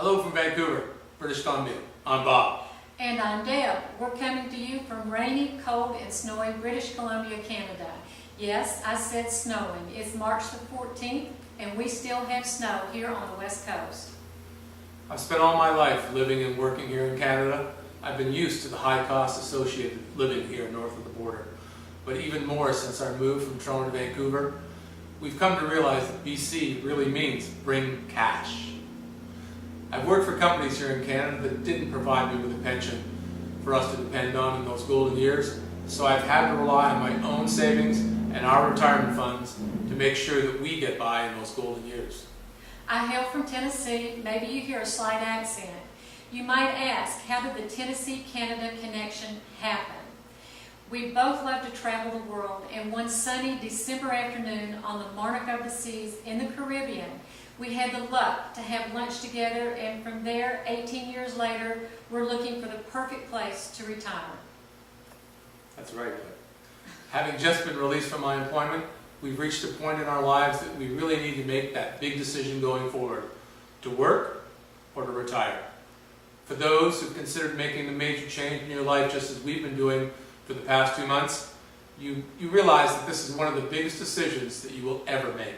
Hello from Vancouver, British Columbia. I'm Bob. And I'm Deb. We're coming to you from rainy, cold, and snowy British Columbia, Canada. Yes, I said snowing. It's March the 14th, and we still have snow here on the West Coast. I've spent all my life living and working here in Canada. I've been used to the high costs associated with living here north of the border. But even more since our move from Toronto to Vancouver, we've come to realize that BC really means bring cash. I've worked for companies here in Canada that didn't provide me with a pension for us to depend on in those golden years, so I've had to rely on my own savings and our retirement funds to make sure that we get by in those golden years. I hail from Tennessee. Maybe you hear a slight accent. You might ask, how did the Tennessee-Canada connection happen? We both love to travel the world, and one sunny December afternoon on the monarch of the seas in the Caribbean, we had the luck to have lunch together, and from there, 18 years later, we're looking for the perfect place to retire. That's right. Having just been released from my employment, we've reached a point in our lives that we really need to make that big decision going forward, to work or to retire. For those who've considered making a major change in your life, just as we've been doing for the past 2 months, you realize that this is one of the biggest decisions that you will ever make.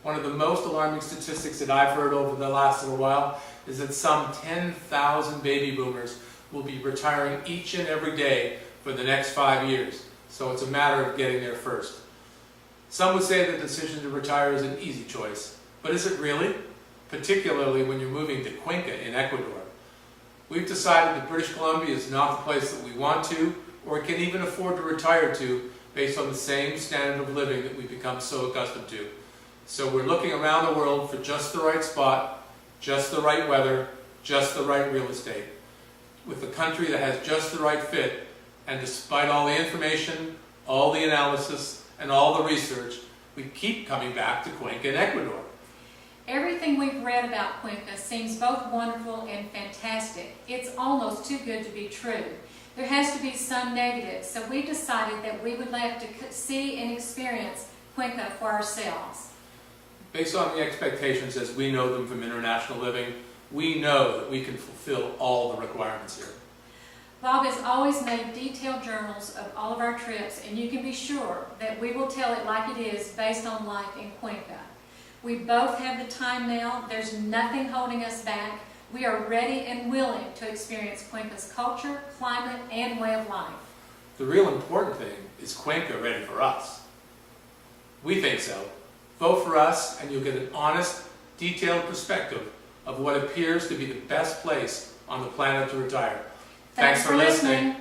One of the most alarming statistics that I've heard over the last little while is that some 10,000 baby boomers will be retiring each and every day for the next 5 years. So it's a matter of getting there first. Some would say the decision to retire is an easy choice, but is it really? Particularly when you're moving to Cuenca in Ecuador. We've decided that British Columbia is not the place that we want to or can even afford to retire to based on the same standard of living that we've become so accustomed to. So we're looking around the world for just the right spot, just the right weather, just the right real estate, with a country that has just the right fit. And despite all the information, all the analysis, and all the research, we keep coming back to Cuenca in Ecuador. Everything we've read about Cuenca seems both wonderful and fantastic. It's almost too good to be true. There has to be some negative, so we decided that we would like to see and experience Cuenca for ourselves. Based on the expectations as we know them from international living, we know that we can fulfill all the requirements here. Bob has always made detailed journals of all of our trips, and you can be sure that we will tell it like it is based on life in Cuenca. We both have the time now. There's nothing holding us back. We are ready and willing to experience Cuenca's culture, climate, and way of life. The real important thing is Cuenca ready for us. We think so. Vote for us and you'll get an honest, detailed perspective of what appears to be the best place on the planet to retire. Thanks for listening.